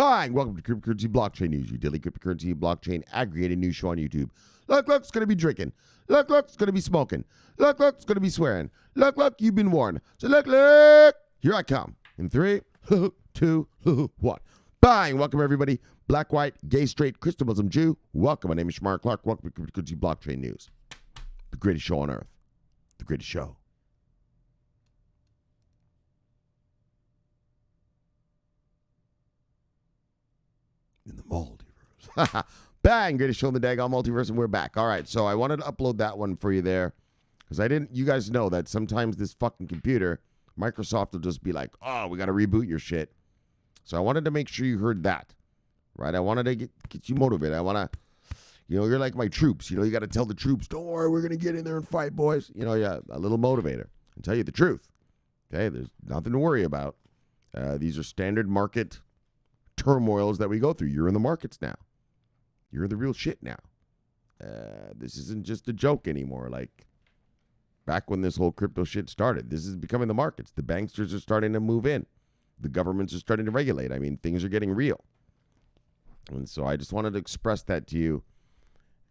Bang! Welcome to Cryptocurrency Blockchain News, your daily cryptocurrency blockchain aggregated news show on YouTube. Look, it's going to be drinking. Look, it's going to be smoking. Look, it's going to be swearing. Look, you've been warned. So look, here I come. In 3, 2, 1. Bang! Welcome, everybody. Black, white, gay, straight, Christian, Muslim, Jew. Welcome. My name is Shomari Clarke. Welcome to Cryptocurrency Blockchain News. The greatest show on earth. The greatest show. In the multiverse. Bang! Greatest show in the daggone multiverse, and we're back. All right, so I wanted to upload that one for you there because you guys know that sometimes this fucking computer, Microsoft will just be like, oh, we got to reboot your shit. So I wanted to make sure you heard that, right? I wanted to get you motivated. I want to, you're like my troops. You got to tell the troops, don't worry, we're going to get in there and fight, boys. Yeah, a little motivator. And tell you the truth. Okay, there's nothing to worry about. These are standard market turmoils that we go through. You're in the markets now. You're the real shit now. This isn't just a joke anymore. Like back when this whole crypto shit started, this is becoming the markets. The banksters are starting to move in. The governments are starting to regulate. I mean, things are getting real. And so I just wanted to express that to you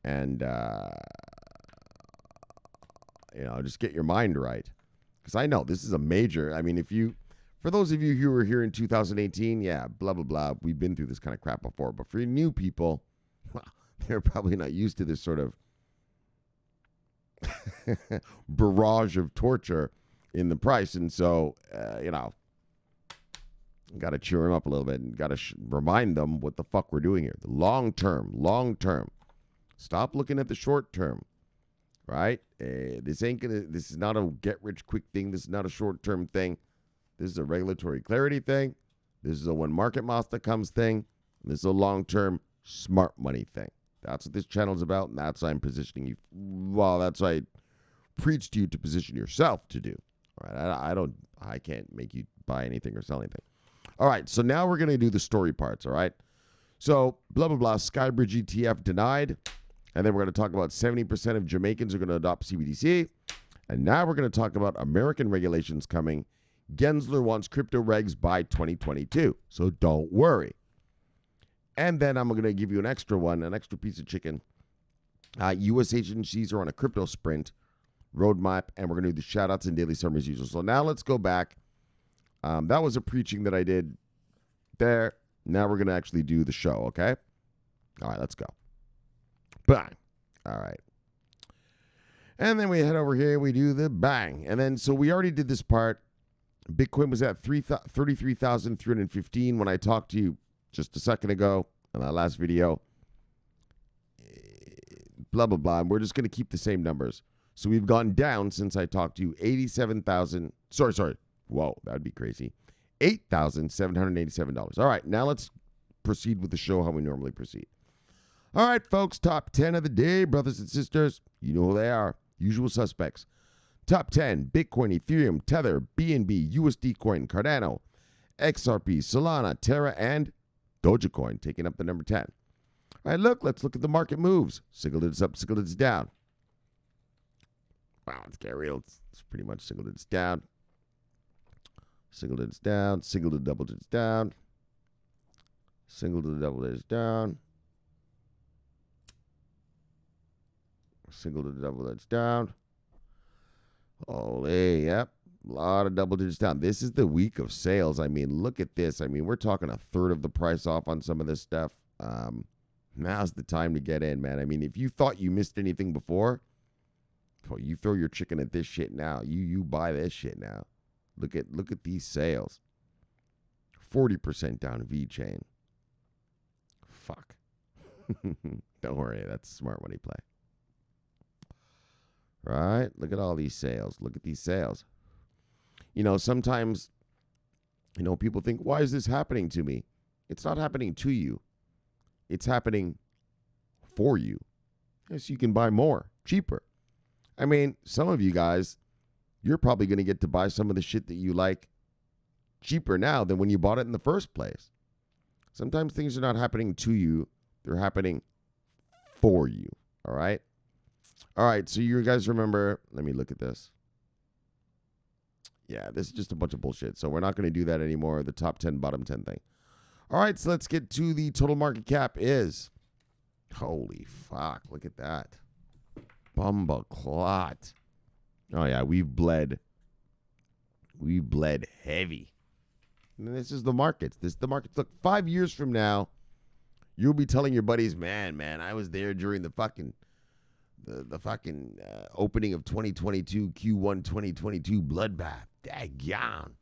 and, just get your mind right. Because I know this is a major, for those of you who were here in 2018, yeah, blah, blah, blah. We've been through this kind of crap before. But for new people, well, they're probably not used to this sort of barrage of torture in the price. And so, got to cheer them up a little bit and got to remind them what the fuck we're doing here. The long term. Stop looking at the short term, right? This is not a get rich quick thing. This is not a short term thing. This is a regulatory clarity thing. This is a when market master comes thing. This is a long-term smart money thing. That's what this channel is about, and that's why I'm positioning you. Well, that's why I preach to you to position yourself to do. All right, I can't make you buy anything or sell anything. All right, so now we're going to do the story parts, all right? So, blah, blah, blah, Skybridge ETF denied. And then we're going to talk about 70% of Jamaicans are going to adopt CBDC. And now we're going to talk about American regulations coming. Gensler wants crypto regs by 2022, so don't worry. And then I'm going to give you an extra piece of chicken. U.S. agencies are on a crypto sprint roadmap, and we're going to do the shout-outs and daily summaries as usual. So now let's go back. That was a preaching that I did there. Now we're going to actually do the show, okay? All right, let's go. Bang. All right. And then we head over here, we do the bang. And then, so we already did this part. Bitcoin was at 33,315 when I talked to you just a second ago in that last video. Blah, blah, blah. And we're just going to keep the same numbers. So we've gone down since I talked to you 87,000. Sorry. Whoa, that would be crazy. $8,787. All right, now let's proceed with the show how we normally proceed. All right, folks, top 10 of the day, brothers and sisters. You know who they are. Usual suspects. Top 10, Bitcoin, Ethereum, Tether, BNB, USD Coin, Cardano, XRP, Solana, Terra, and Dogecoin, taking up the number 10. All right, let's look at the market moves. Single digits up, single digits down. Wow, let's get real. It's pretty much single digits down. Single digits down, single to double digits down. Single to double digits down. Single to double digits down. Holy, yep. A lot of double digits down. This is the week of sales. Look at this. We're talking a third of the price off on some of this stuff. Now's the time to get in, man. If you thought you missed anything before, well, you throw your chicken at this shit now. You buy this shit now. Look at these sales. 40% down V-Chain. Fuck. Don't worry, that's a smart money play. Right? Look at all these sales. Look at these sales. Sometimes, people think, why is this happening to me? It's not happening to you. It's happening for you. Yes, you can buy more, cheaper. Some of you guys, you're probably going to get to buy some of the shit that you like cheaper now than when you bought it in the first place. Sometimes things are not happening to you. They're happening for you. All right? All right, so you guys remember, let me look at this. Yeah, this is just a bunch of bullshit. So we're not going to do that anymore, the top 10, bottom 10 thing. All right, so let's get to the total market cap is. Holy fuck, look at that. Bumba clot. Oh, yeah, we've bled. We bled heavy. And this is the markets. This is the markets. Look, 5 years from now, you'll be telling your buddies, man, I was there during the fucking opening of 2022, Q1 2022 bloodbath. Daggone.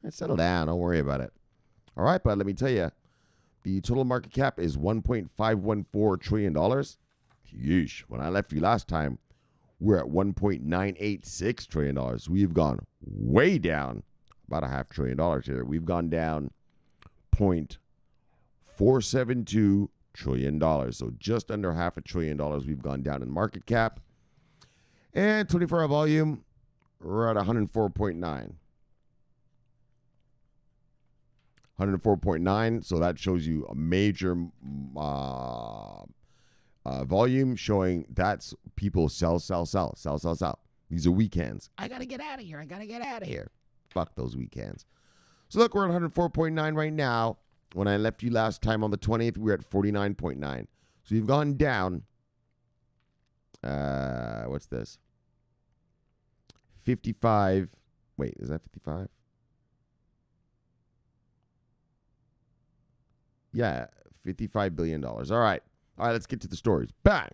Settle down. Don't worry about it. All right, but let me tell you, the total market cap is $1.514 trillion. Yeesh. When I left you last time, we're at $1.986 trillion. We've gone way down, about $500 billion here. We've gone down $0.472 trillion. So just under $500 billion we've gone down in market cap. And 24-hour volume, we're at 104.9. 104.9, so that shows you a major volume showing that's people sell. These are weak hands. I got to get out of here. Fuck those weak hands. So look, we're at 104.9 right now. When I left you last time on the 20th, we were at 49.9. So you've gone down. What's this? 55. Wait, is that 55? Yeah, $55 billion. All right, let's get to the stories. Bang.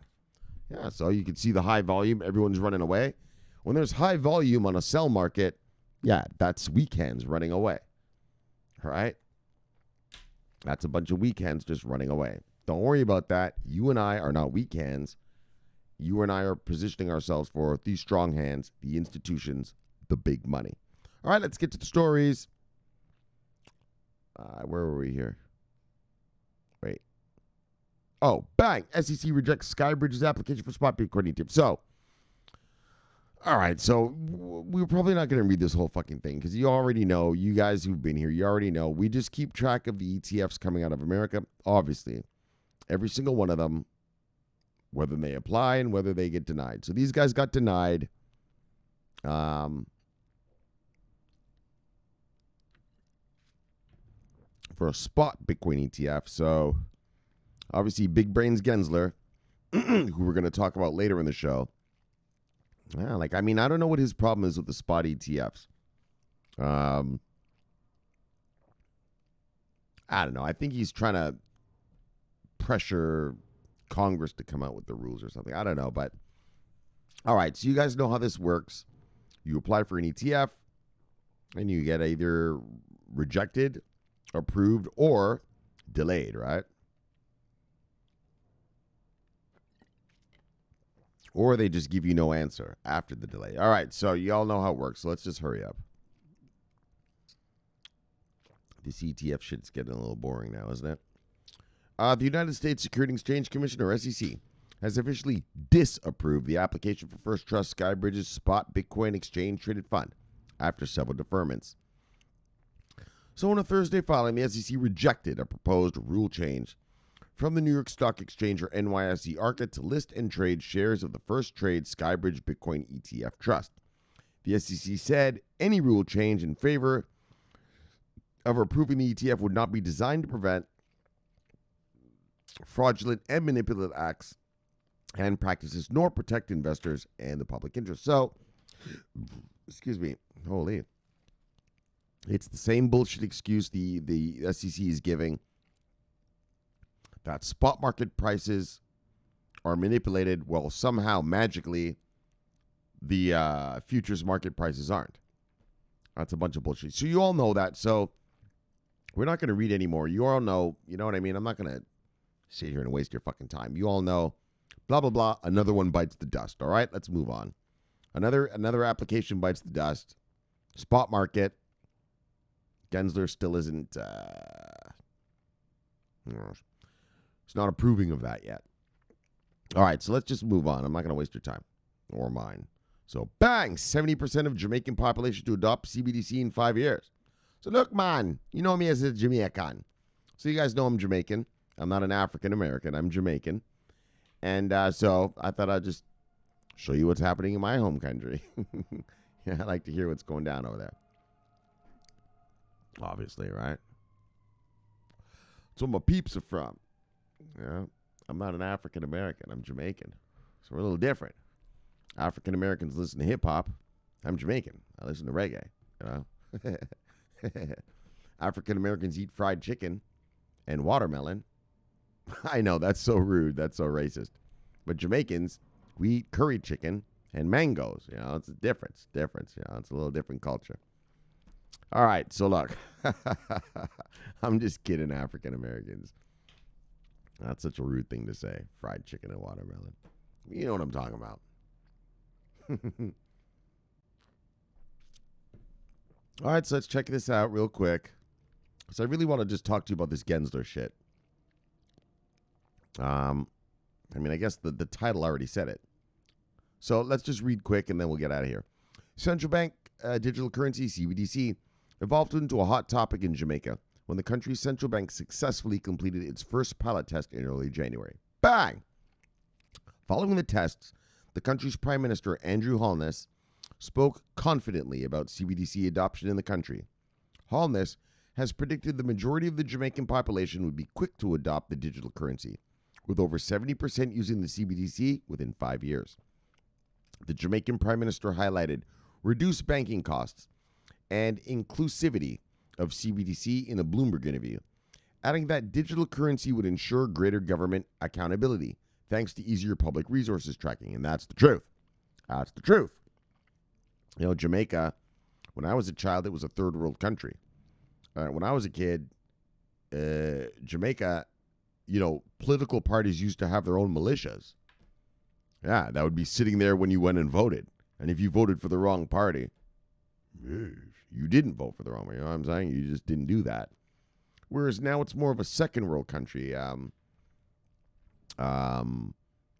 Yeah, so you can see the high volume. Everyone's running away. When there's high volume on a sell market, yeah, that's weak hands running away. All right? That's a bunch of weak hands just running away. Don't worry about that. You and I are not weak hands. You and I are positioning ourselves for the strong hands, the institutions, the big money. All right, let's get to the stories. Where were we here? Wait. Oh, bang. SEC rejects Skybridge's application for spot Bitcoin ETF. So, all right. So, we're probably not going to read this whole fucking thing because you already know, you guys who've been here, you already know. We just keep track of the ETFs coming out of America. Obviously, every single one of them, whether they apply and whether they get denied. So, these guys got denied. For a spot Bitcoin ETF. So, obviously, Big Brains Gensler, who we're going to talk about later in the show. Yeah, I don't know what his problem is with the spot ETFs. I don't know. I think he's trying to pressure Congress to come out with the rules or something. I don't know. But, all right. So, you guys know how this works. You apply for an ETF, and you get either rejected, approved, or delayed, right? Or they just give you no answer after the delay. All right, so you all know how it works. So let's just hurry up. This ETF shit's getting a little boring now, isn't it? The United States Securities and Exchange Commission, or SEC, has officially disapproved the application for First Trust Skybridge's spot Bitcoin exchange-traded fund after several deferments. So on a Thursday filing, the SEC rejected a proposed rule change from the New York Stock Exchange, or NYSE Arca, to list and trade shares of the First Trade Skybridge Bitcoin ETF Trust. The SEC said any rule change in favor of approving the ETF would not be designed to prevent fraudulent and manipulative acts and practices, nor protect investors and the public interest. So, excuse me, holy. It's the same bullshit excuse the SEC is giving, that spot market prices are manipulated while somehow magically the futures market prices aren't. That's a bunch of bullshit. So you all know that. So we're not going to read anymore. You all know, you know what I mean? I'm not going to sit here and waste your fucking time. You all know, blah, blah, blah. Another one bites the dust. All right, let's move on. Another application bites the dust. Spot market. Gensler still isn't, it's not approving of that yet. All right, so let's just move on. I'm not going to waste your time or mine. So, bang, 70% of Jamaican population to adopt CBDC in 5 years. So, look, man, you know me as a Jamaican. So, you guys know I'm Jamaican. I'm not an African-American. I'm Jamaican. And so, I thought I'd just show you what's happening in my home country. Yeah, I like to hear what's going down over there. Obviously, right? That's where my peeps are from. Yeah, I'm not an African American. I'm Jamaican. So we're a little different. African Americans listen to hip hop. I'm Jamaican. I listen to reggae. You know, African Americans eat fried chicken and watermelon. I know that's so rude. That's so racist. But Jamaicans, we eat curry chicken and mangoes. You know, it's a difference. You know, it's a little different culture. All right. So look, I'm just kidding, African Americans. That's such a rude thing to say. Fried chicken and watermelon. You know what I'm talking about. All right, so let's check this out real quick. So I really want to just talk to you about this Gensler shit. I mean, I guess the title already said it. So let's just read quick and then we'll get out of here. Central bank digital currency, CBDC, evolved into a hot topic in Jamaica when the country's central bank successfully completed its first pilot test in early January. Bang! Following the tests, the country's Prime Minister, Andrew Holness, spoke confidently about CBDC adoption in the country. Holness has predicted the majority of the Jamaican population would be quick to adopt the digital currency, with over 70% using the CBDC within 5 years. The Jamaican Prime Minister highlighted reduced banking costs and inclusivity of CBDC in a Bloomberg interview, adding that digital currency would ensure greater government accountability thanks to easier public resources tracking. And that's the truth. That's the truth. You know, Jamaica, when I was a child, it was a third world country. When I was a kid, Jamaica, you know, political parties used to have their own militias. Yeah, that would be sitting there when you went and voted. And if you voted for the wrong party, you didn't vote for the wrong one. You know what I'm saying? You just didn't do that. Whereas now it's more of a second world country.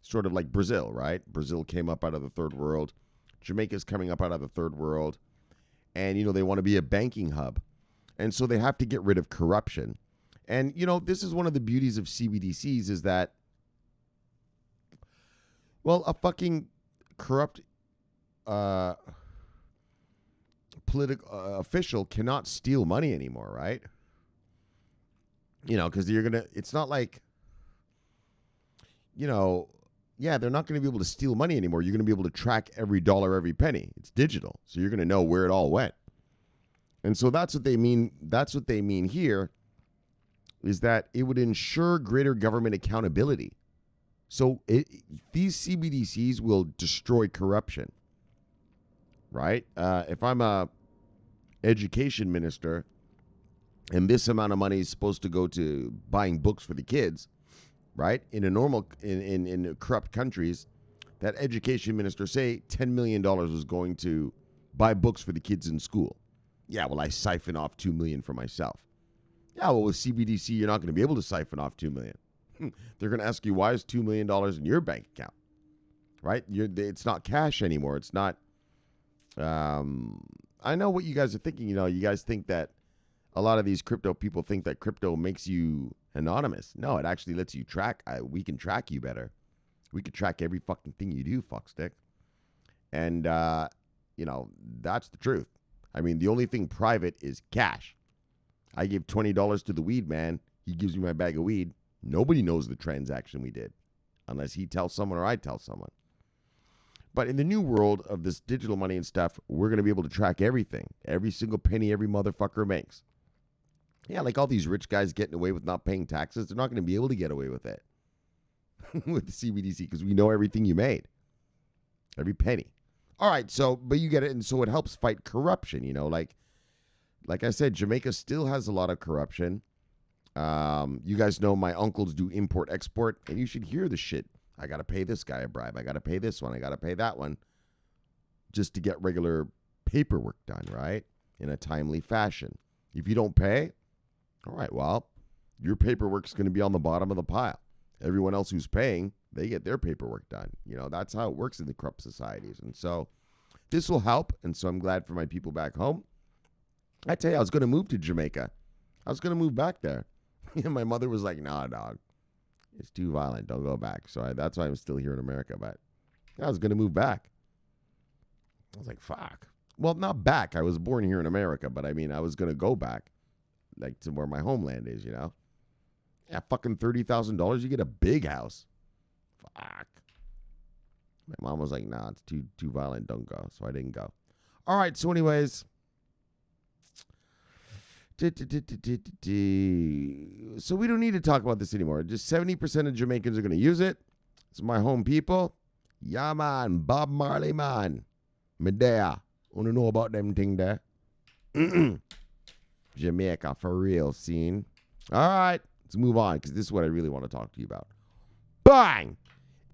Sort of like Brazil, right? Brazil came up out of the third world. Jamaica's coming up out of the third world. And, you know, they want to be a banking hub. And so they have to get rid of corruption. And, you know, this is one of the beauties of CBDCs is that, well, a fucking corrupt political official cannot steal money anymore, right? You know, because you're going to, it's not like, you know, yeah, they're not going to be able to steal money anymore. You're going to be able to track every dollar, every penny. It's digital. So you're going to know where it all went. And so that's what they mean. That's what they mean here is that it would ensure greater government accountability. So these CBDCs will destroy corruption, right? If I'm a education minister and this amount of money is supposed to go to buying books for the kids, right? In a normal, in corrupt countries, that education minister, say $10 million was going to buy books for the kids in school. Yeah, well, I siphon off $2 million for myself. Yeah, well, with CBDC, you're not going to be able to siphon off $2 million. They're going to ask you, why is $2 million in your bank account? Right? It's not cash anymore. It's not. I know what you guys are thinking. You know, you guys think that a lot of these crypto people think that crypto makes you anonymous. No, it actually lets you track. We can track you better. We can track every fucking thing you do, fuckstick. And, you know, that's the truth. I mean, the only thing private is cash. I give $20 to the weed man. He gives me my bag of weed. Nobody knows the transaction we did unless he tells someone or I tell someone. But in the new world of this digital money and stuff, we're going to be able to track everything. Every single penny every motherfucker makes. Yeah, like all these rich guys getting away with not paying taxes, they're not going to be able to get away with it with the CBDC because we know everything you made. Every penny. All right, so, but you get it, and so it helps fight corruption, you know, like I said, Jamaica still has a lot of corruption. You guys know my uncles do import-export, and you should hear the shit. I got to pay this guy a bribe. I got to pay this one. I got to pay that one just to get regular paperwork done, right, in a timely fashion. If you don't pay, all right, well, your paperwork's going to be on the bottom of the pile. Everyone else who's paying, they get their paperwork done. You know, that's how it works in the corrupt societies. And so this will help, and so I'm glad for my people back home. I tell you, I was going to move to Jamaica. I was going to move back there. And my mother was like, nah, dog. It's too violent. Don't go back. So that's why I'm still here in America. But I was going to move back. I was like, fuck. Well, not back. I was born here in America. But, I mean, I was going to go back, like, to where my homeland is, you know. Yeah, fucking $30,000, you get a big house. Fuck. My mom was like, nah, it's too violent, don't go. So I didn't go. All right, so anyways. So we don't need to talk about this anymore. Just 70% of Jamaicans are going to use it. It's my home people. Yeah, man. Bob Marley, man. Medea. Wanna know about them thing there? Jamaica, for real, scene. All right, let's move on, because this is what I really want to talk to you about. Bang!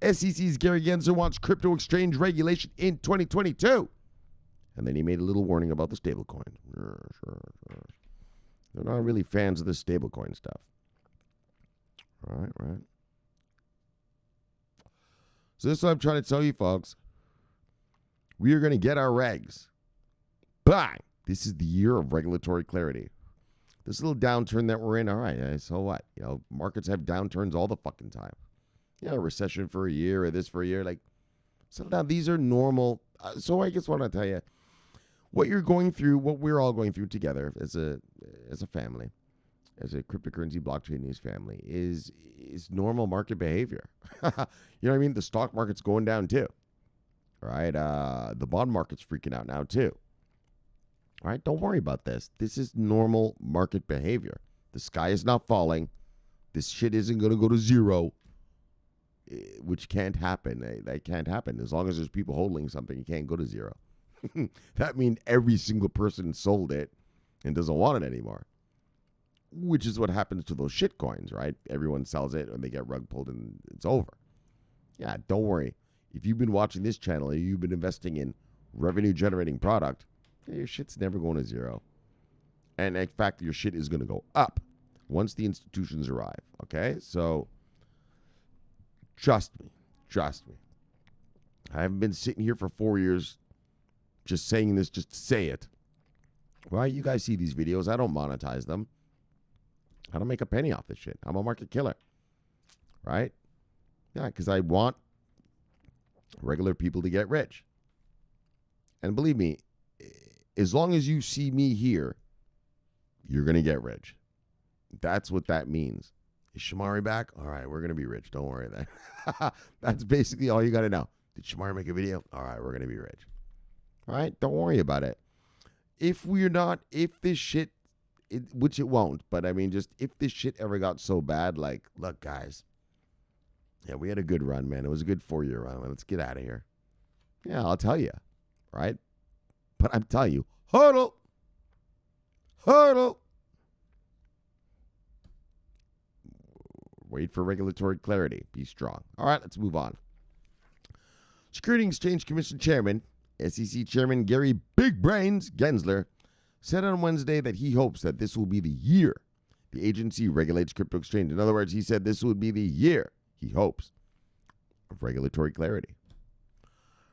SEC's Gary Gensler wants crypto exchange regulation in 2022. And then he made a little warning about the stablecoin. They're not really fans of the stablecoin stuff. Right. So this is what I'm trying to tell you, folks. We are going to get our regs. Bang! This is the year of regulatory clarity. This little downturn that we're in, all right, so what? You know, markets have downturns all the fucking time. You know, recession for a year or this for a year. Like, so now these are normal. So I just want to tell you, what you're going through, what we're all going through together as a family, as a cryptocurrency blockchain news family, is normal market behavior. You know what I mean? The stock market's going down too. Right? The bond market's freaking out now too. All right? Don't worry about this. This is normal market behavior. The sky is not falling. This shit isn't going to go to zero, which can't happen. That can't happen. As long as there's people holding something, it can't go to zero. That means every single person sold it and doesn't want it anymore, which is what happens to those shit coins, right? Everyone sells it and they get rug pulled and it's over. Yeah, don't worry. If you've been watching this channel or you've been investing in revenue generating product, your shit's never going to zero. And in fact, your shit is going to go up once the institutions arrive. Okay? So trust me. I haven't been sitting here for 4 years just saying this just to say it. Right? You guys see these videos. I don't monetize them. I don't make a penny off this shit. I'm a market killer. Right? Yeah, because I want regular people to get rich. And believe me, as long as you see me here, you're going to get rich. That's what that means. Is Shomari back? All right, we're going to be rich. Don't worry then. That's basically all you got to know. Did Shomari make a video? All right, we're going to be rich. All right, don't worry about it. If this shit, which it won't, but I mean, just if this shit ever got so bad, like, look, guys, yeah, we had a good run, man. It was a good 4-year run. Let's get out of here. Yeah, I'll tell you, right? But I'm telling you, huddle. Wait for regulatory clarity. Be strong. All right, let's move on. Security and Exchange Commission Chairman, SEC Chairman Gary Big Brains Gensler, said on Wednesday that he hopes that this will be the year the agency regulates crypto exchange. In other words, he said this would be the year, he hopes, of regulatory clarity.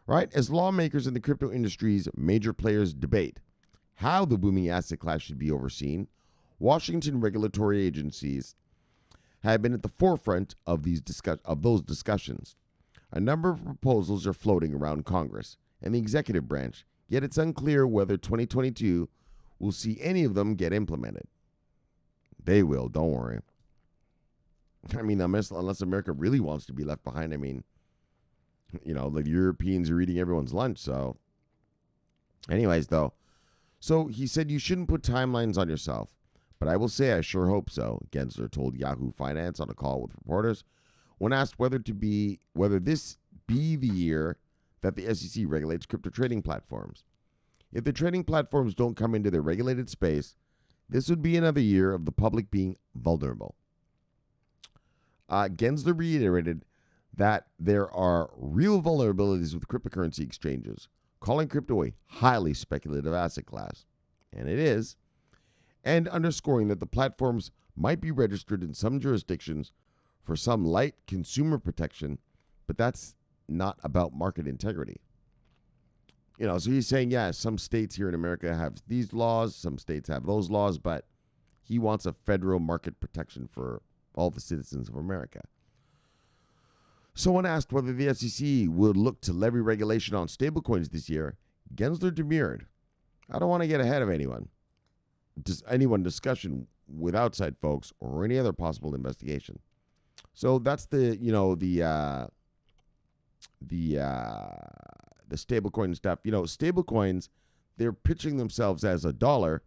Right? As lawmakers in the crypto industry's major players debate how the booming asset class should be overseen, Washington regulatory agencies have been at the forefront of those discussions. A number of proposals are floating around Congress and the executive branch, yet it's unclear whether 2022 will see any of them get implemented. They will, don't worry. I mean, unless America really wants to be left behind, I mean, you know, the Europeans are eating everyone's lunch, so. Anyways, though. So he said you shouldn't put timelines on yourself, but I will say I sure hope so, Gensler told Yahoo Finance on a call with reporters when asked whether this be the year that the SEC regulates crypto trading platforms. If the trading platforms don't come into their regulated space, this would be another year of the public being vulnerable. Gensler reiterated that there are real vulnerabilities with cryptocurrency exchanges, calling crypto a highly speculative asset class, and it is, and underscoring that the platforms might be registered in some jurisdictions for some light consumer protection, but that's not about market integrity. You know, so he's saying, yeah, some states here in America have these laws, some states have those laws, but he wants a federal market protection for all the citizens of America. Someone asked whether the SEC would look to levy regulation on stablecoins this year. Gensler demurred. I don't want to get ahead of anyone. Discussion with outside folks or any other possible investigation. So that's the stablecoin stuff. Stablecoins, they're pitching themselves as a dollar,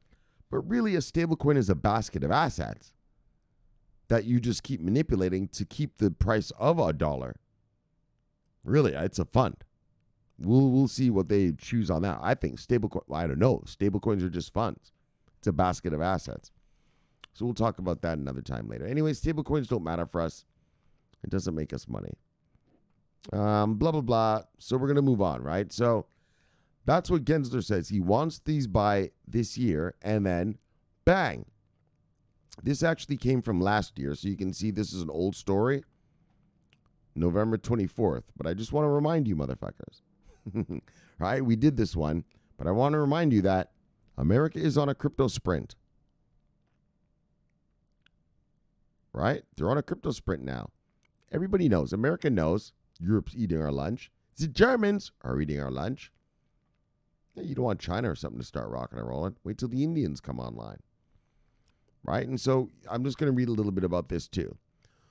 but really a stablecoin is a basket of assets that you just keep manipulating to keep the price of a dollar. Really, it's a fund. We'll see what they choose on that. I think I don't know. Stablecoins are just funds. It's a basket of assets. So we'll talk about that another time later. Anyway, stablecoins don't matter for us. It doesn't make us money. Blah, blah, blah. So we're going to move on, right? So that's what Gensler says. He wants these by this year, and then bang. This actually came from last year, so you can see this is an old story. November 24th. But I just want to remind you, motherfuckers. Right? We did this one, but I want to remind you that America is on a crypto sprint. Right? They're on a crypto sprint now. Everybody knows. America knows. Europe's eating our lunch. The Germans are eating our lunch. You don't want China or something to start rocking and rolling. Wait till the Indians come online. Right? And so I'm just going to read a little bit about this too.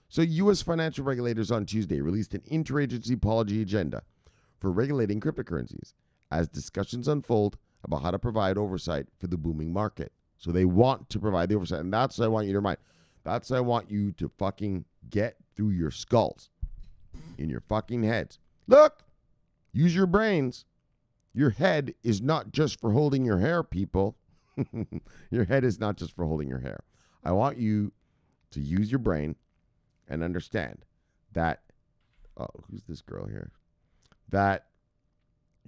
So U.S. financial regulators on Tuesday released an interagency policy agenda for regulating cryptocurrencies as discussions unfold about how to provide oversight for the booming market. So they want to provide the oversight. And that's what I want you to remind. That's what I want you to fucking get through your skulls, in your fucking heads. Look, use your brains. Your head is not just for holding your hair, people. Your head is not just for holding your hair. I want you to use your brain and understand that, who's this girl here? That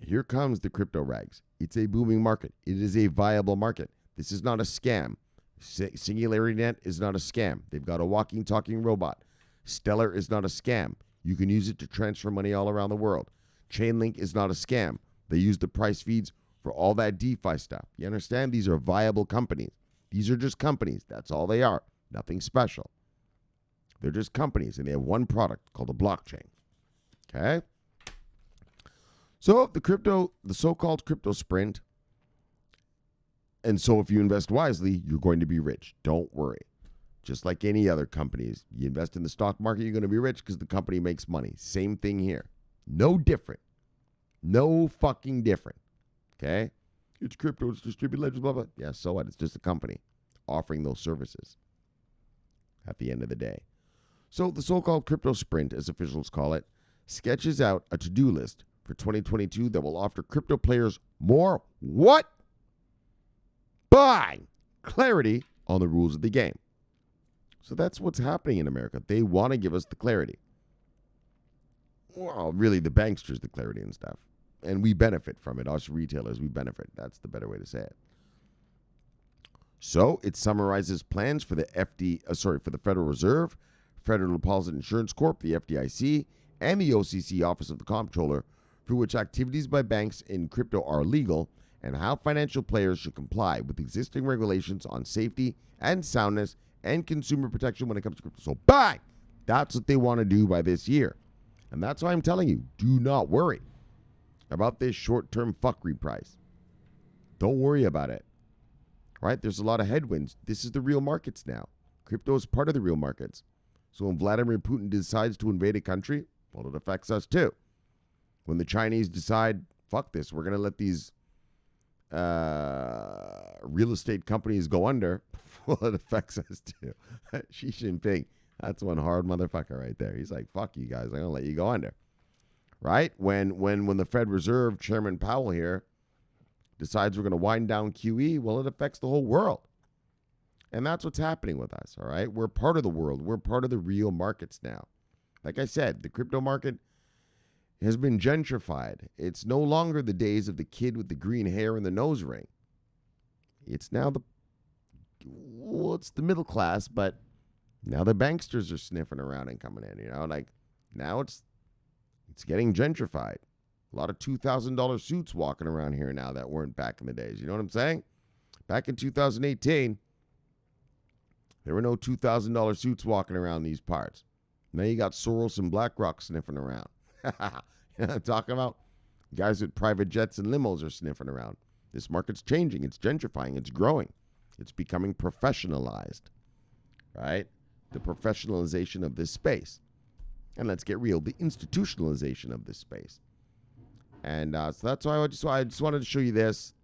here comes the crypto regs. It's a booming market. It is a viable market. This is not a scam. SingularityNet is not a scam. They've got a walking, talking robot. Stellar is not a scam. You can use it to transfer money all around the world. Chainlink is not a scam. They use the price feeds for all that DeFi stuff. You understand? These are viable companies. These are just companies. That's all they are. Nothing special. They're just companies, and they have one product called a blockchain. Okay? So the so-called crypto sprint, and so if you invest wisely, you're going to be rich. Don't worry. Just like any other companies, you invest in the stock market, you're going to be rich because the company makes money. Same thing here. No different. No fucking different. Okay? It's crypto, it's distributed ledgers, blah, blah. Yeah, so what? It's just a company offering those services at the end of the day. So the so-called crypto sprint, as officials call it, sketches out a to-do list for 2022 that will offer crypto players more what? Bang! Clarity on the rules of the game. So that's what's happening in America. They want to give us the clarity. Well, really, the banksters, the clarity and stuff. And we benefit from it. Us retailers, we benefit. That's the better way to say it. So it summarizes plans for the for the Federal Reserve, Federal Deposit Insurance Corp, the FDIC, and the OCC, Office of the Comptroller, for which activities by banks in crypto are legal, and how financial players should comply with existing regulations on safety and soundness and consumer protection when it comes to crypto. So bang! That's what they want to do by this year. And that's why I'm telling you, do not worry about this short-term fuckery price. Don't worry about it. Right? There's a lot of headwinds. This is the real markets now. Crypto is part of the real markets. So when Vladimir Putin decides to invade a country, well, it affects us too. When the Chinese decide, fuck this, we're going to let these real estate companies go under, well, it affects us too. Xi Jinping, that's one hard motherfucker right there. He's like, fuck you guys, I'm going to let you go under. Right? When the Fed Reserve Chairman Powell here decides we're going to wind down QE, well, it affects the whole world. And that's what's happening with us, all right? We're part of the world. We're part of the real markets now. Like I said, the crypto market has been gentrified. It's no longer the days of the kid with the green hair and the nose ring. It's now it's the middle class, but now the banksters are sniffing around and coming in, like now it's getting gentrified. A lot of $2,000 suits walking around here now that weren't back in the days. You know what I'm saying? Back in 2018, there were no $2,000 suits walking around these parts. Now you got Soros and BlackRock sniffing around. You know what I'm talking about? Guys with private jets and limos are sniffing around. This market's changing. It's gentrifying. It's growing. It's becoming professionalized, right? The professionalization of this space. And let's get real, the institutionalization of this space. And so that's why I just wanted to show you this,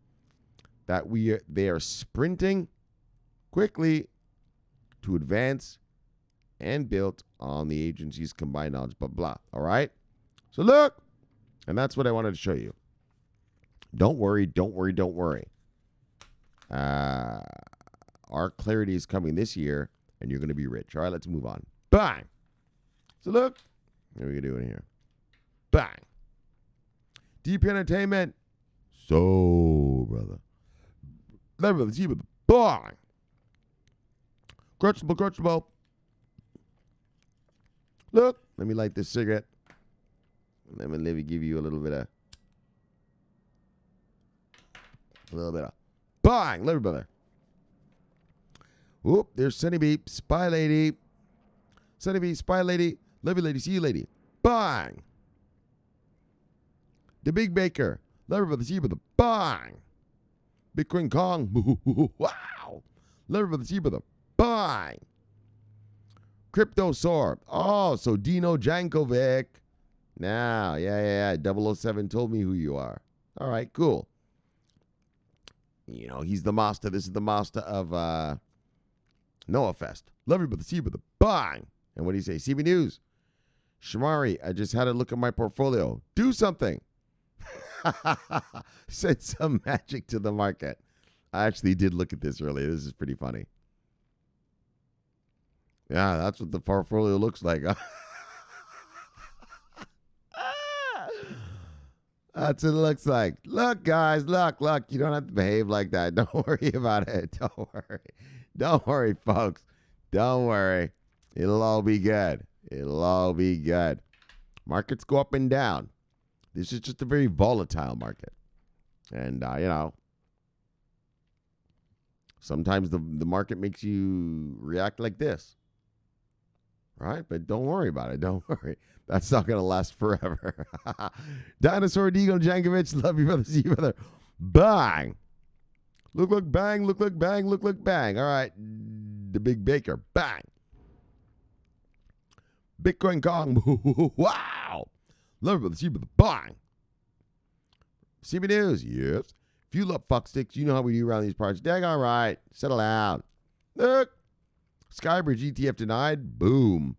that they are sprinting quickly to advance and build on the agency's combined knowledge, blah, blah. All right? So look, and that's what I wanted to show you. Don't worry, don't worry, don't worry. Our clarity is coming this year, and you're going to be rich. All right, let's move on. Bang! So look, what are we doing here? Bang! Deep Entertainment. So, brother. Level the with the bang! Crutchable. Look, let me light this cigarette. Let me give you a little bit of bang, little brother. Whoop, there's Sunny Beep, Spy Lady. Sunny Beep, Spy Lady, Levy Lady, see you lady. Bang. The Big Baker, Lever Brother, see you brother. Bang. Bitcoin Kong, wow. Lever Brother, see you brother. Bang. Crypto Soar. Oh, so Dino Jankovic. Now, yeah. 007 told me who you are. All right, cool. You know, he's the master. This is the master of Noah Fest. Love you, brother. See you, brother. Bang. And what do you say? CB News. Shomari, I just had a look at my portfolio. Do something. Send some magic to the market. I actually did look at this earlier. This is pretty funny. Yeah, that's what the portfolio looks like. That's what it looks like. Look, guys, look. You don't have to behave like that. Don't worry about it. Don't worry, folks. Don't worry. It'll all be good. Markets go up and down. This is just a very volatile market. And, you know, sometimes the market makes you react like this. Right? But don't worry about it. Don't worry. That's not going to last forever. Dinosaur Deagle Jankovic. Love you, brother. See you, brother. Bang. Look, bang. Look, bang. All right. The Big Baker. Bang. Bitcoin Kong. Wow. Love you, brother. See you, brother. Bang. CB News. Yes. If you love fuck sticks, you know how we do around these parts. Dang, all right. Settle down. Look. Skybridge ETF denied. Boom.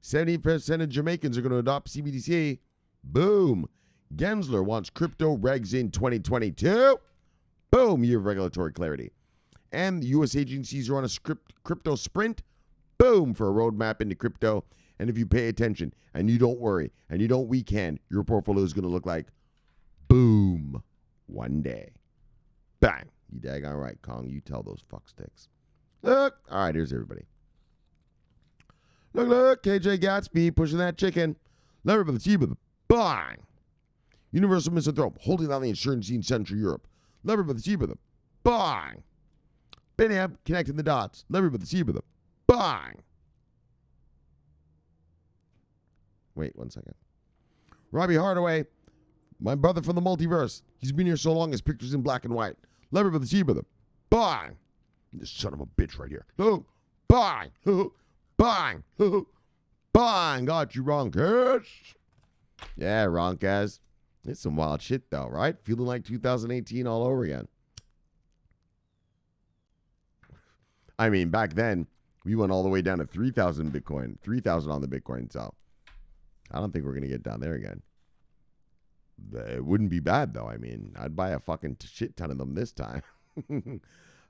70% of Jamaicans are going to adopt CBDC. Boom. Gensler wants crypto regs in 2022. Boom. Year of regulatory clarity. And the U.S. agencies are on a crypto sprint. Boom. For a roadmap into crypto. And if you pay attention and you don't worry and you don't weak hand, your portfolio is going to look like boom one day. Bang. You daggone right, Kong. You tell those fuck sticks. Look. All right, here's everybody. Look, KJ Gatsby pushing that chicken. Lever by the T, bang. Universal Misanthrope holding down the insurance scene in Central Europe. Lever by the T, bang. Benham connecting the dots. Lever by the T, bang. Wait 1 second. Robbie Hardaway, my brother from the multiverse. He's been here so long, his picture's in black and white. Lever by the T, bang. This son of a bitch right here. Oh, bang. Bang! Bang! Got you, Ronkers. Yeah, Ronkers. It's some wild shit, though, right? Feeling like 2018 all over again. I mean, back then, we went all the way down to 3,000 Bitcoin. 3,000 on the Bitcoin, so I don't think we're going to get down there again. It wouldn't be bad, though. I mean, I'd buy a fucking shit ton of them this time. All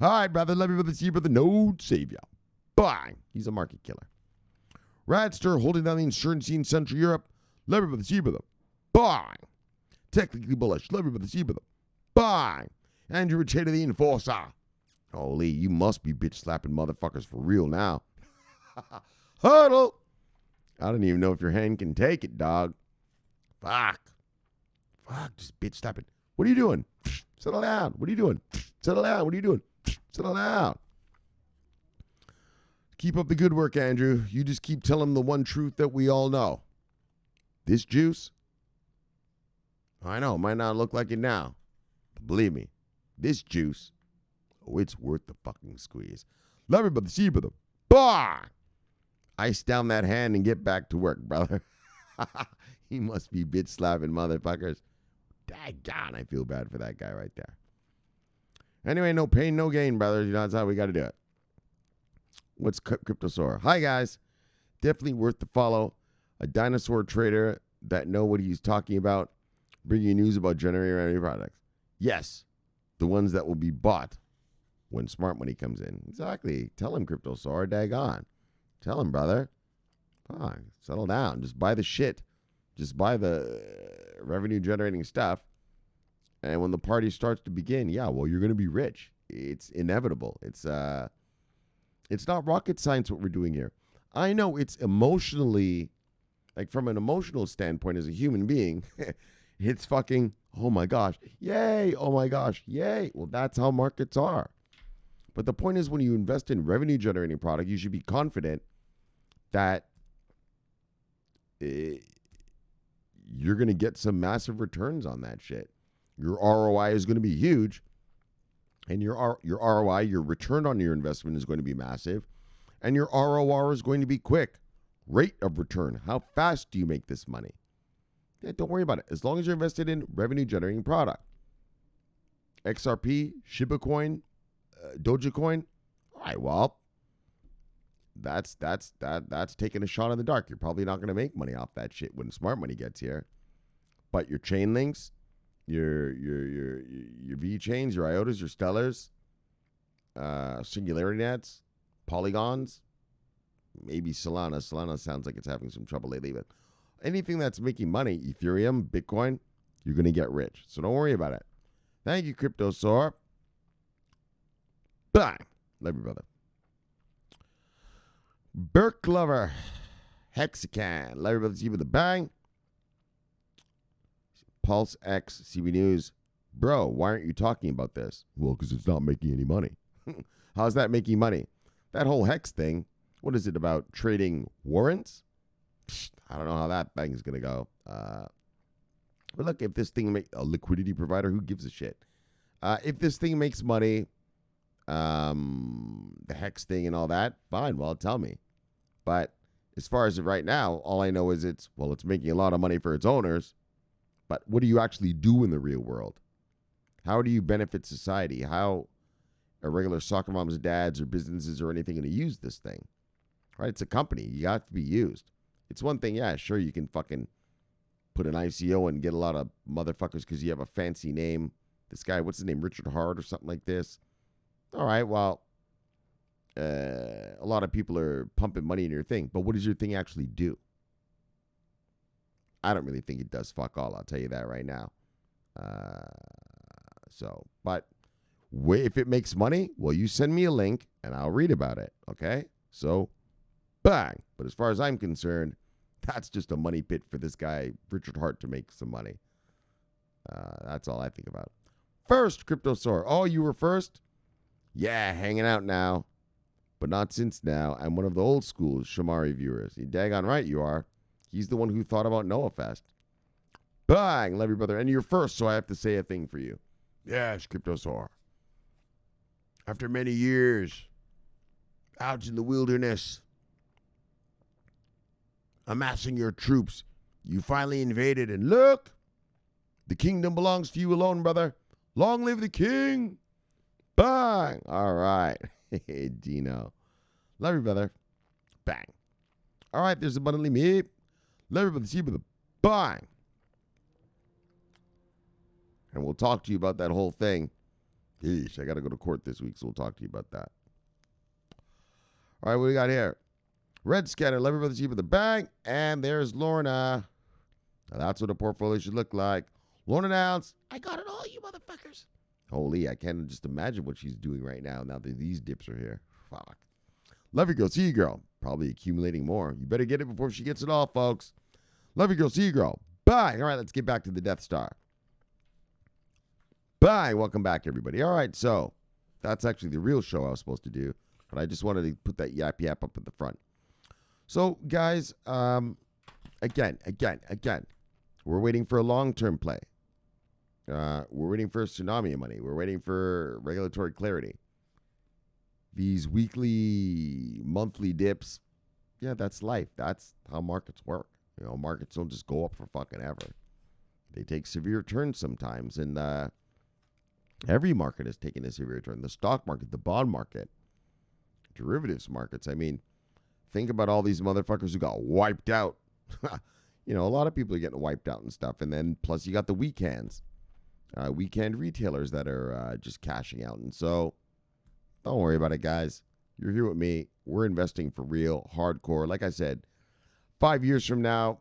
right, brother. Love you, brother. See you, brother. No savior. Bang! He's a market killer. Radster holding down the insurance scene in Central Europe. Love you, brother. See you, brother. Bang! Technically bullish. Love you, brother. See you, brother. Bang! Andrew Richard, the enforcer. Holy, you must be bitch slapping motherfuckers for real now. Huddle! I don't even know if your hand can take it, dog. Fuck, just bitch slapping. What are you doing? Settle down. What are you doing? Settle down. What are you doing? Settle down. Keep up the good work, Andrew. You just keep telling the one truth that we all know. This juice, I know, might not look like it now. But believe me, this juice Oh, it's worth the fucking squeeze. Love you, brother. See you, brother. Bah! Ice down that hand and get back to work, brother. He must be bitch slapping motherfuckers. Daggone, I feel bad for that guy right there. Anyway, no pain, no gain, brothers. You know, that's how we got to do it. What's Cryptosaur? Hi, guys. Definitely worth the follow. A dinosaur trader that know what he's talking about. Bring you news about generating revenue products. Yes, the ones that will be bought when smart money comes in. Exactly. Tell him, Cryptosaur. Daggone. Tell him, brother. Fine. Settle down. Just buy the shit. Just buy the revenue-generating stuff. And when the party starts to begin, yeah, well, you're going to be rich. It's inevitable. It's not rocket science what we're doing here. I know it's emotionally, like from an emotional standpoint as a human being, it's fucking, oh my gosh, yay, oh my gosh, yay. Well, that's how markets are. But the point is when you invest in revenue-generating product, you should be confident that you're going to get some massive returns on that shit. Your ROI is going to be huge. And your ROI, your return on your investment is going to be massive. And your ROR is going to be quick. Rate of return. How fast do you make this money? Yeah, don't worry about it. As long as you're invested in revenue-generating product. XRP, Shiba Coin, Dogecoin. All right, well, that's taking a shot in the dark. You're probably not going to make money off that shit when smart money gets here. But your chain links, your V chains, your IOTAs, your Stellars, Singularity Nets, Polygons, maybe Solana. Solana sounds like it's having some trouble lately, but anything that's making money, Ethereum, Bitcoin, you're going to get rich. So don't worry about it. Thank you, Cryptosaur. Bye. Love you, brother. Burke Lover, Hexacan. Love you, brother. See you with a bang. Pulse X, CB News. Bro, why aren't you talking about this? Well, because it's not making any money. How's that making money? That whole Hex thing, what is it about? Trading warrants? I don't know how that thing is going to go. But look, if this thing makes a liquidity provider, who gives a shit? If this thing makes money, the Hex thing and all that, fine, well, tell me. But as far as right now, all I know is it's making a lot of money for its owners. But what do you actually do in the real world? How do you benefit society? How are regular soccer moms and dads or businesses or anything going to use this thing? Right? It's a company. You have to be used. It's one thing, yeah, sure, you can fucking put an ICO and get a lot of motherfuckers because you have a fancy name. This guy, what's his name? Richard Hart or something like this. All right, well, a lot of people are pumping money in your thing. But what does your thing actually do? I don't really think it does fuck all. I'll tell you that right now. But if it makes money, well, you send me a link and I'll read about it. Okay? So, bang. But as far as I'm concerned, that's just a money pit for this guy, Richard Hart, to make some money. That's all I think about. First, Cryptosaur. Oh, you were first? Yeah, hanging out now. But not since now. I'm one of the old school Shomari viewers. You daggone right you are. He's the one who thought about Noah Fest. Bang! Love you, brother. And you're first, so I have to say a thing for you. Yes, Cryptosaur. After many years out in the wilderness, amassing your troops, you finally invaded, and look, the kingdom belongs to you alone, brother. Long live the king. Bang! All right. Hey, Dino. Love you, brother. Bang. All right, there's abundantly me. Love you, brother. See you, brother. Bang. And we'll talk to you about that whole thing. Yeesh, I got to go to court this week, so we'll talk to you about that. All right, what do we got here? Red Scanner, love you, brother. See you, brother. Bang. And there's Lorna. Now, that's what a portfolio should look like. Lorna announced, I got it all, you motherfuckers. Holy, I can't just imagine what she's doing right now that these dips are here. Fuck. Love you, girl. See you, girl. Probably accumulating more. You better get it before she gets it all, folks. Love you, girl. See you, girl. Bye. All right, let's get back to the Death Star. Bye. Welcome back, everybody. All right, so that's actually the real show I was supposed to do, but I just wanted to put that yap up at the front. So, guys, again, we're waiting for a long-term play. We're waiting for a tsunami of money. We're waiting for regulatory clarity. these weekly, monthly dips, yeah, that's life. That's how markets work. Markets don't just go up for fucking ever. They take severe turns sometimes, and every market has taken a severe turn. The stock market, the bond market, derivatives markets. I mean, think about all these motherfuckers who got wiped out. A lot of people are getting wiped out and stuff. And then plus you got the weekend retailers that are just cashing out. And so don't worry about it, guys. You're here with me. We're investing for real, hardcore. Like I said, 5 years from now,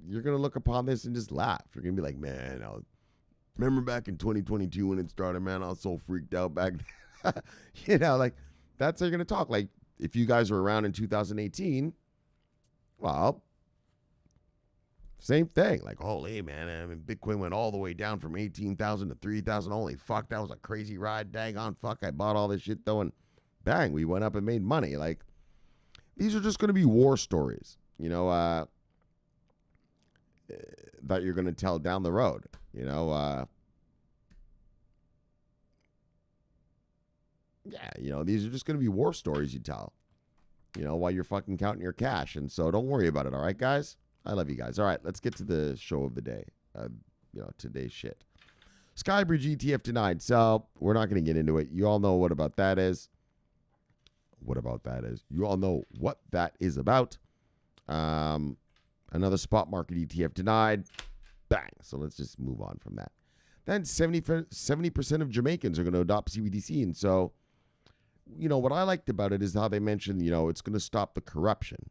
you're going to look upon this and just laugh. You're going to be like, man, remember back in 2022 when it started, man, I was so freaked out back then. Like that's how you're going to talk. Like if you guys were around in 2018, well, same thing. Like, holy man, I mean, Bitcoin went all the way down from 18,000 to 3,000. Holy fuck, that was a crazy ride. Dang on fuck, I bought all this shit though, and bang, we went up and made money. Like, these are just going to be war stories, that you're going to tell down the road, these are just going to be war stories you tell, while you're fucking counting your cash. And so don't worry about it. All right, guys? I love you guys. All right, let's get to the show of the day. Today's shit. Skybridge ETF denied. So we're not going to get into it. You all know what that is. You all know what that is about. Another spot market ETF denied. Bang. So let's just move on from that. Then 70% of Jamaicans are going to adopt CBDC. And so, what I liked about it is how they mentioned, it's going to stop the corruption.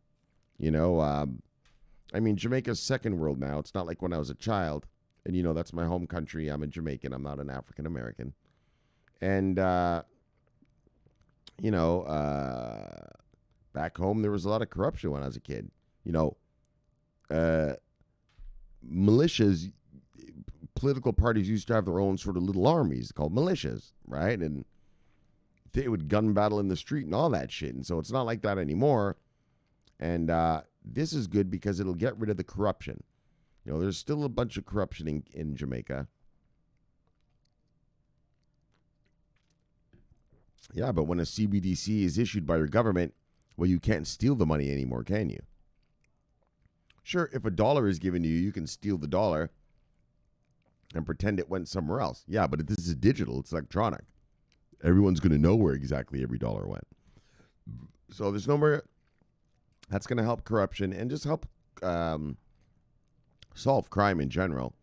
Jamaica's second world now. It's not like when I was a child. And, that's my home country. I'm a Jamaican. I'm not an African American. And, back home, there was a lot of corruption when I was a kid. Militias, political parties used to have their own sort of little armies called militias, right? And they would gun battle in the street and all that shit. And so it's not like that anymore. And this is good because it'll get rid of the corruption. There's still a bunch of corruption in Jamaica. Yeah, but when a CBDC is issued by your government, well, you can't steal the money anymore, can you? Sure, if $1 is given to you, you can steal the dollar and pretend it went somewhere else. Yeah, but this is digital. It's electronic. Everyone's going to know where exactly every dollar went. So there's no more. That's going to help corruption and just help solve crime in general.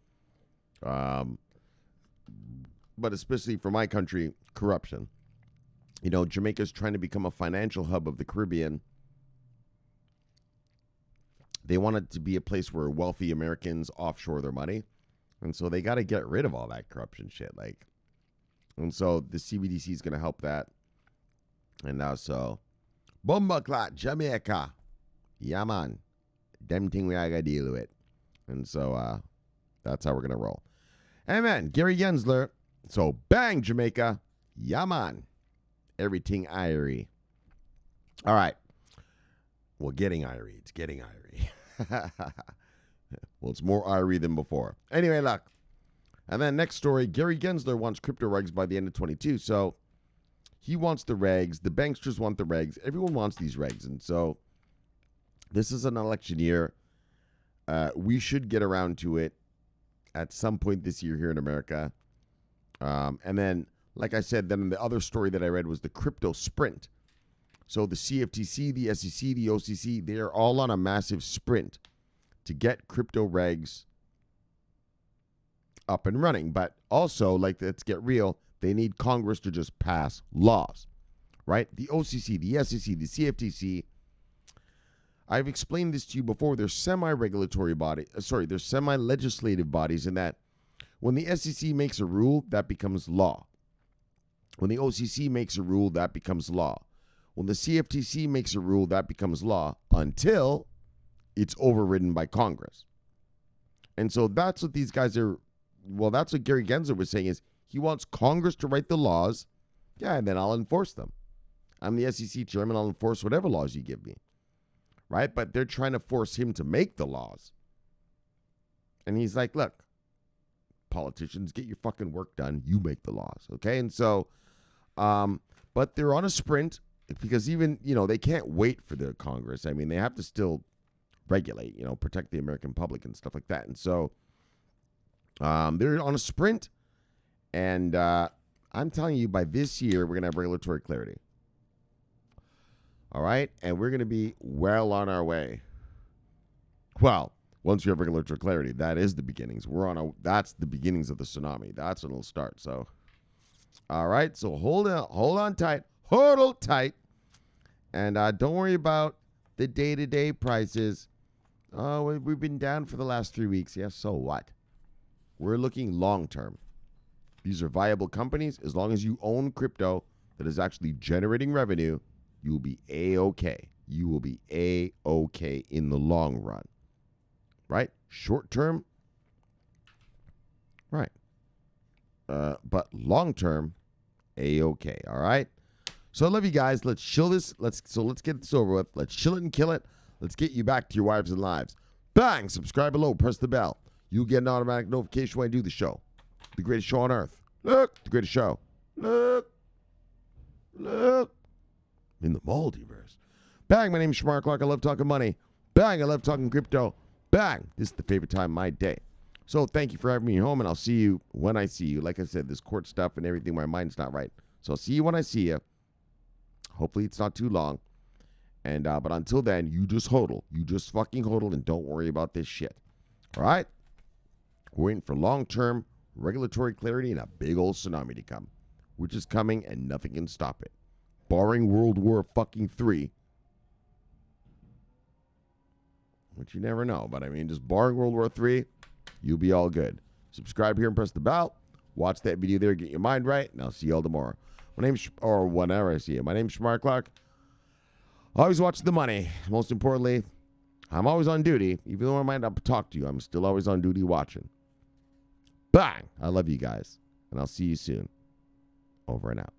But especially for my country, corruption. Jamaica's trying to become a financial hub of the Caribbean. They want it to be a place where wealthy Americans offshore their money. And so they got to get rid of all that corruption shit. And so the CBDC is going to help that. And now so, Bomba Clot, Jamaica. Yeah, man. Them thing we got to deal with. And so that's how we're going to roll. And man, Gary Gensler. So bang, Jamaica. Yeah, man. Everything Irie. All right. Well, getting Irie. It's getting Irie. Well, it's more Irie than before. Anyway, look. And then next story, Gary Gensler wants crypto regs by the end of 22. So he wants the regs. The banksters want the regs. Everyone wants these regs. And so this is an election year. We should get around to it at some point this year here in America. And then, like I said, then the other story that I read was the crypto sprint. So the CFTC, the SEC, the OCC, they are all on a massive sprint to get crypto regs up and running. But also, let's get real, they need Congress to just pass laws, right? The OCC, the SEC, the CFTC, I've explained this to you before. They're semi-regulatory body. They're semi-legislative bodies in that when the SEC makes a rule, that becomes law. When the OCC makes a rule, that becomes law. When the CFTC makes a rule, that becomes law until it's overridden by Congress. And so that's what these guys are. Well, that's what Gary Gensler was saying is he wants Congress to write the laws. Yeah, and then I'll enforce them. I'm the SEC chairman. I'll enforce whatever laws you give me. Right? But they're trying to force him to make the laws. And he's like, look, politicians, get your fucking work done. You make the laws. Okay? And so But they're on a sprint because even, they can't wait for the Congress. I mean, they have to still regulate, protect the American public and stuff like that. And so they're on a sprint. And I'm telling you, by this year, we're going to have regulatory clarity. All right? And we're going to be well on our way. Well, once we have regulatory clarity, that is the beginnings. That's the beginnings of the tsunami. That's when it'll start. So, all right. So hold on tight. Hold tight. And don't worry about the day-to-day prices. Oh, we've been down for the last 3 weeks. Yes, so what? We're looking long-term. These are viable companies. As long as you own crypto that is actually generating revenue, you will be A-okay. You will be A-okay in the long run. Right? Short term. Right. But long term, A-okay. All right? So I love you guys. Let's chill this. Let's get this over with. Let's chill it and kill it. Let's get you back to your wives and lives. Bang! Subscribe below. Press the bell. You'll get an automatic notification when I do the show. The greatest show on earth. Look, the greatest show. Look. In the multiverse. Bang, my name is Shomari Clarke. I love talking money. Bang, I love talking crypto. Bang, this is the favorite time of my day. So thank you for having me home, and I'll see you when I see you. Like I said, this court stuff and everything, my mind's not right. So I'll see you when I see you. Hopefully it's not too long. And but until then, you just hodl. You just fucking hodl and don't worry about this shit. All right? We're waiting for long-term regulatory clarity and a big old tsunami to come, which is coming and nothing can stop it. Barring World War fucking III, which you never know. But I mean, just barring World War III, you'll be all good. Subscribe here and press the bell. Watch that video there, get your mind right, and I'll see you all tomorrow. Or whenever I see you. My name's Shomari Clarke. Always watch the money. Most importantly, I'm always on duty. Even though I might not talk to you, I'm still always on duty watching. Bang! I love you guys, and I'll see you soon. Over and out.